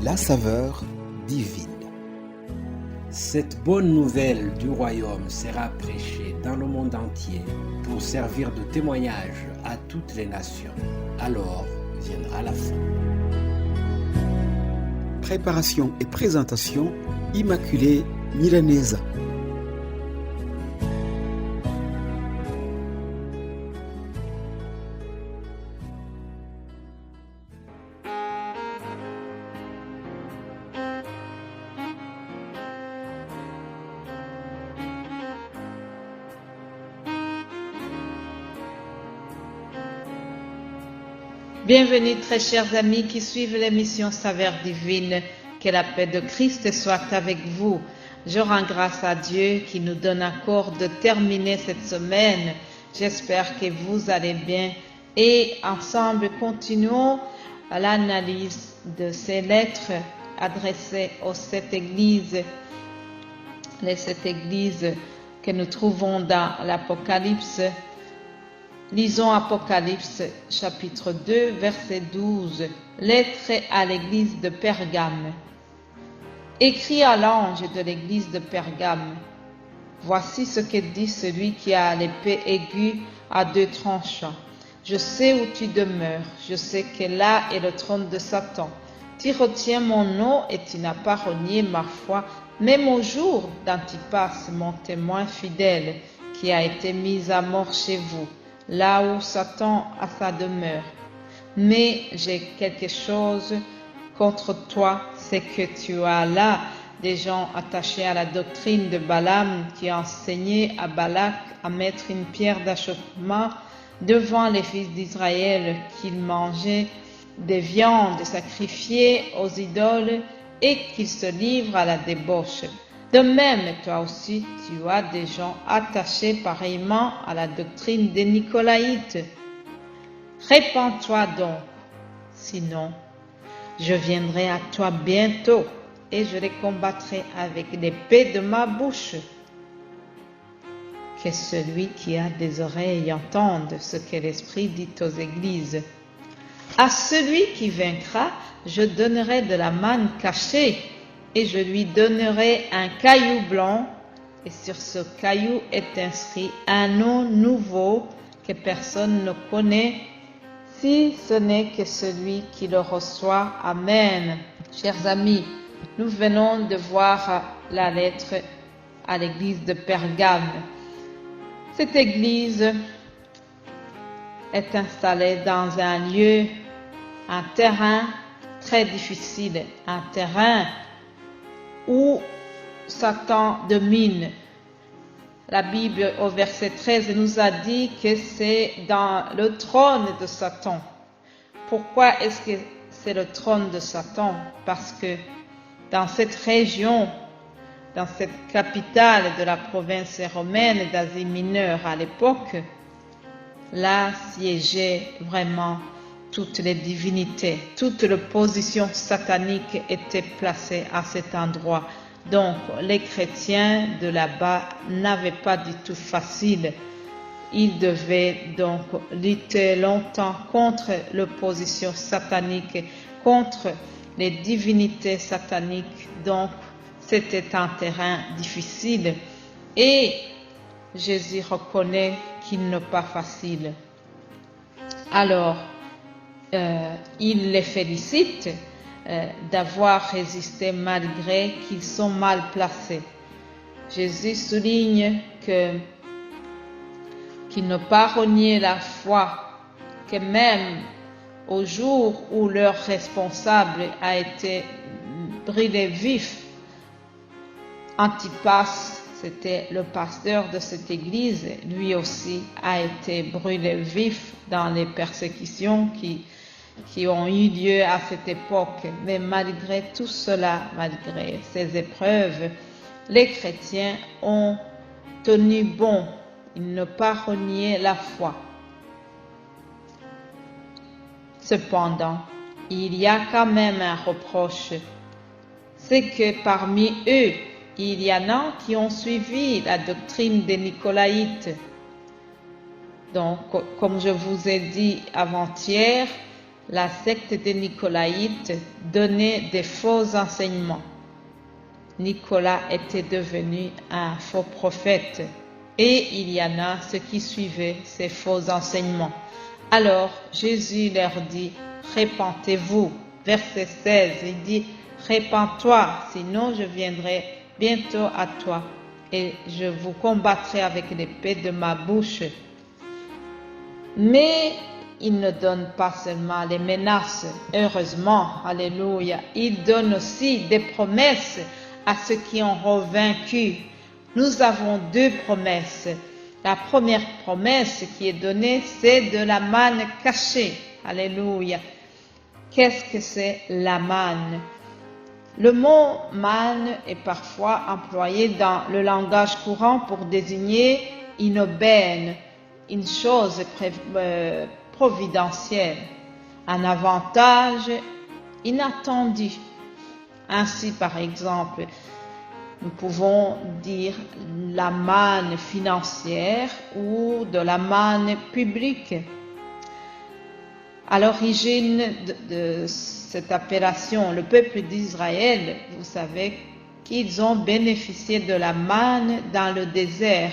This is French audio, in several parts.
la saveur divine. Cette bonne nouvelle du royaume sera prêchée dans le monde entier pour servir de témoignage à toutes les nations. Alors viendra la fin. Préparation et présentation, Immaculée Milanesa. Bienvenue très chers amis qui suivent l'émission Saveur Divine, que la paix de Christ soit avec vous. Je rends grâce à Dieu qui nous donne encore de terminer cette semaine. J'espère que vous allez bien et ensemble continuons l'analyse de ces lettres adressées aux 7 églises, les 7 églises que nous trouvons dans l'Apocalypse. Lisons Apocalypse chapitre 2 verset 12. Lettre à l'église de Pergame. Écrit à l'ange de l'église de Pergame. Voici ce que dit celui qui a l'épée aiguë à 2 tranchants. Je sais où tu demeures, je sais que là est le trône de Satan. Tu retiens mon nom et tu n'as pas renié ma foi, même au jour d'Antipas, mon témoin fidèle, qui a été mis à mort chez vous, là où Satan a sa demeure. Mais j'ai quelque chose contre toi, c'est que tu as là des gens attachés à la doctrine de Balaam qui enseignaient à Balak à mettre une pierre d'achoppement devant les fils d'Israël, qu'ils mangeaient des viandes sacrifiées aux idoles et qu'ils se livrent à la débauche. De même, toi aussi, tu as des gens attachés pareillement à la doctrine des Nicolaïtes. Répands-toi donc, sinon je viendrai à toi bientôt et je les combattrai avec l'épée de ma bouche. Que celui qui a des oreilles entende ce que l'Esprit dit aux églises. À celui qui vaincra, je donnerai de la manne cachée, et je lui donnerai un caillou blanc, et sur ce caillou est inscrit un nom nouveau que personne ne connaît, si ce n'est que celui qui le reçoit. Amen. Chers amis, nous venons de voir la lettre à l'église de Pergame. Cette église est installée dans un lieu, un terrain très difficile, un terrain où Satan domine. La Bible au verset 13 nous a dit que c'est dans le trône de Satan. Pourquoi est-ce que c'est le trône de Satan? Parce que dans cette région, dans cette capitale de la province romaine d'Asie mineure à l'époque, là siégeaient vraiment toutes les divinités, toute l'opposition satanique était placée à cet endroit. Donc, les chrétiens de là-bas n'avaient pas du tout facile. Ils devaient donc lutter longtemps contre l'opposition satanique, contre les divinités sataniques. Donc, c'était un terrain difficile. Et Jésus reconnaît qu'il n'est pas facile. Alors, il les félicite d'avoir résisté malgré qu'ils sont mal placés. Jésus souligne qu'ils n'ont pas renié la foi, que même au jour où leur responsable a été brûlé vif, Antipas, c'était le pasteur de cette église, lui aussi a été brûlé vif dans les persécutions qui ont eu lieu à cette époque. Mais malgré tout cela, malgré ces épreuves, les chrétiens ont tenu bon. Ils n'ont pas renié la foi. Cependant, il y a quand même un reproche. C'est que parmi eux, il y en a qui ont suivi la doctrine des Nicolaïtes. Donc, comme je vous ai dit avant-hier, la secte des Nicolaïtes donnait des faux enseignements. Nicolas était devenu un faux prophète et il y en a ceux qui suivaient ces faux enseignements. Alors Jésus leur dit, répentez-vous. Verset 16, il dit, répends-toi, sinon je viendrai bientôt à toi et je vous combattrai avec l'épée de ma bouche. Mais il ne donne pas seulement les menaces, heureusement, alléluia, il donne aussi des promesses à ceux qui ont vaincu. Nous avons deux promesses. La première promesse qui est donnée, c'est de la manne cachée. Alléluia. Qu'est-ce que c'est la manne? Le mot manne est parfois employé dans le langage courant pour désigner une aubaine, une chose providentielle, un avantage inattendu. Ainsi, par exemple, nous pouvons dire la manne financière ou de la manne publique. À l'origine de cette appellation, le peuple d'Israël, vous savez qu'ils ont bénéficié de la manne dans le désert.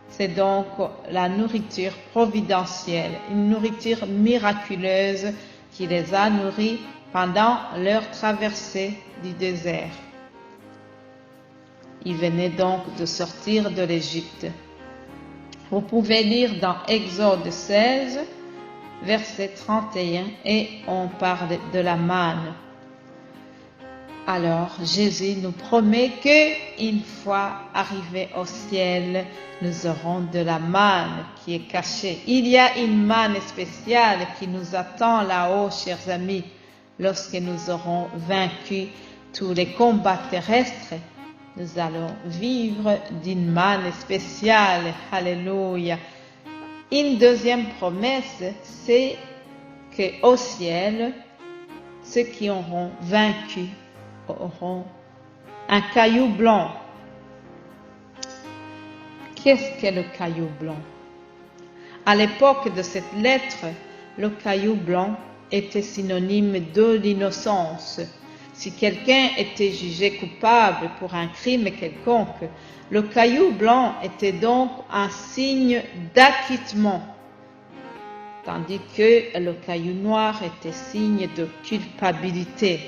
C'est donc la nourriture providentielle, une nourriture miraculeuse qui les a nourris pendant leur traversée du désert. Ils venaient donc de sortir de l'Égypte. Vous pouvez lire dans Exode 16, verset 31, et on parle de la manne. Alors Jésus nous promet que une fois arrivés au ciel, nous aurons de la manne qui est cachée. Il y a une manne spéciale qui nous attend là-haut, chers amis, lorsque nous aurons vaincu tous les combats terrestres. Nous allons vivre d'une manne spéciale. Alléluia. Une deuxième promesse, c'est qu'au ciel, ceux qui auront vaincu auront un caillou blanc. Qu'est-ce que le caillou blanc? À l'époque de cette lettre, le caillou blanc était synonyme de l'innocence. Si quelqu'un était jugé coupable pour un crime quelconque, le caillou blanc était donc un signe d'acquittement, tandis que le caillou noir était signe de culpabilité.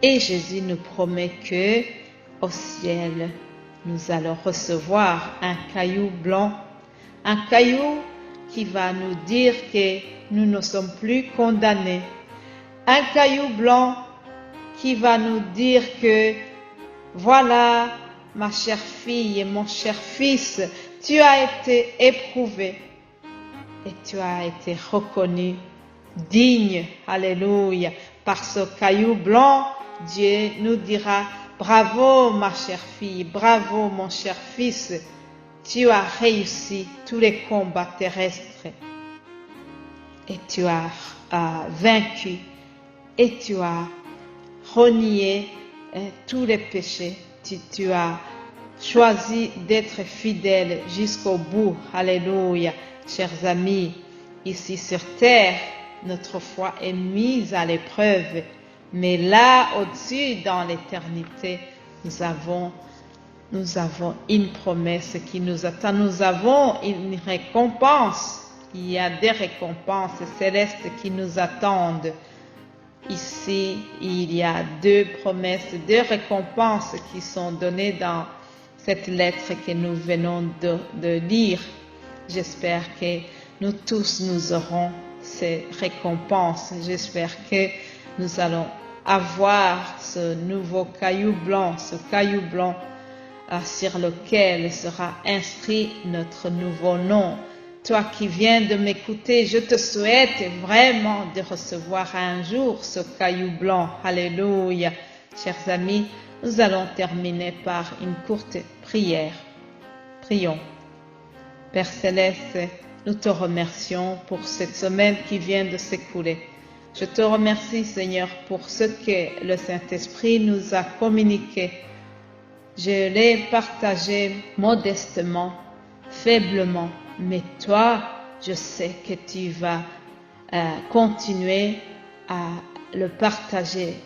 Et Jésus nous promet que au ciel, nous allons recevoir un caillou blanc, un caillou qui va nous dire que nous ne sommes plus condamnés, un caillou blanc qui va nous dire que voilà, ma chère fille et mon cher fils, tu as été éprouvé et tu as été reconnu digne, alléluia. Par ce caillou blanc, Dieu nous dira, bravo ma chère fille, bravo mon cher fils, tu as réussi tous les combats terrestres et tu as vaincu et tu as renié tous les péchés. Tu as choisi d'être fidèle jusqu'au bout. Alléluia. Chers amis, ici sur terre, notre foi est mise à l'épreuve. Mais là, au-dessus, dans l'éternité, nous avons une promesse qui nous attend. Nous avons une récompense. Il y a des récompenses célestes qui nous attendent. Ici, il y a deux promesses, deux récompenses qui sont données dans cette lettre que nous venons de lire. J'espère que nous tous, nous aurons ces récompenses. J'espère que nous allons avoir ce nouveau caillou blanc, sur lequel sera inscrit notre nouveau nom. Toi qui viens de m'écouter, je te souhaite vraiment de recevoir un jour ce caillou blanc. Alléluia. Chers amis, nous allons terminer par une courte prière. Prions. Père Céleste, nous te remercions pour cette semaine qui vient de s'écouler. Je te remercie, Seigneur, pour ce que le Saint-Esprit nous a communiqué. Je l'ai partagé modestement, faiblement. Mais toi, je sais que tu vas continuer à le partager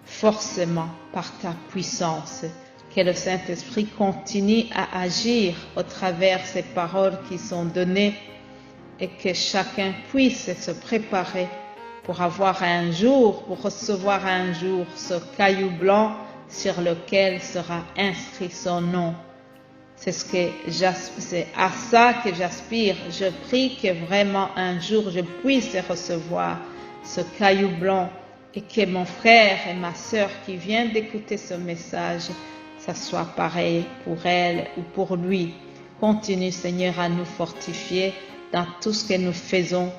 forcément par ta puissance. Que le Saint-Esprit continue à agir au travers ces paroles qui sont données et que chacun puisse se préparer pour avoir un jour, pour recevoir un jour ce caillou blanc sur lequel sera inscrit son nom. C'est à ça que j'aspire. Je prie que vraiment un jour je puisse recevoir ce caillou blanc et que mon frère et ma sœur qui viennent d'écouter ce message, ça soit pareil pour elle ou pour lui. Continue, Seigneur, à nous fortifier dans tout ce que nous faisons.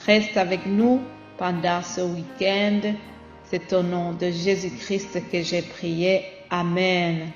Reste avec nous pendant ce week-end. C'est au nom de Jésus-Christ que j'ai prié. Amen.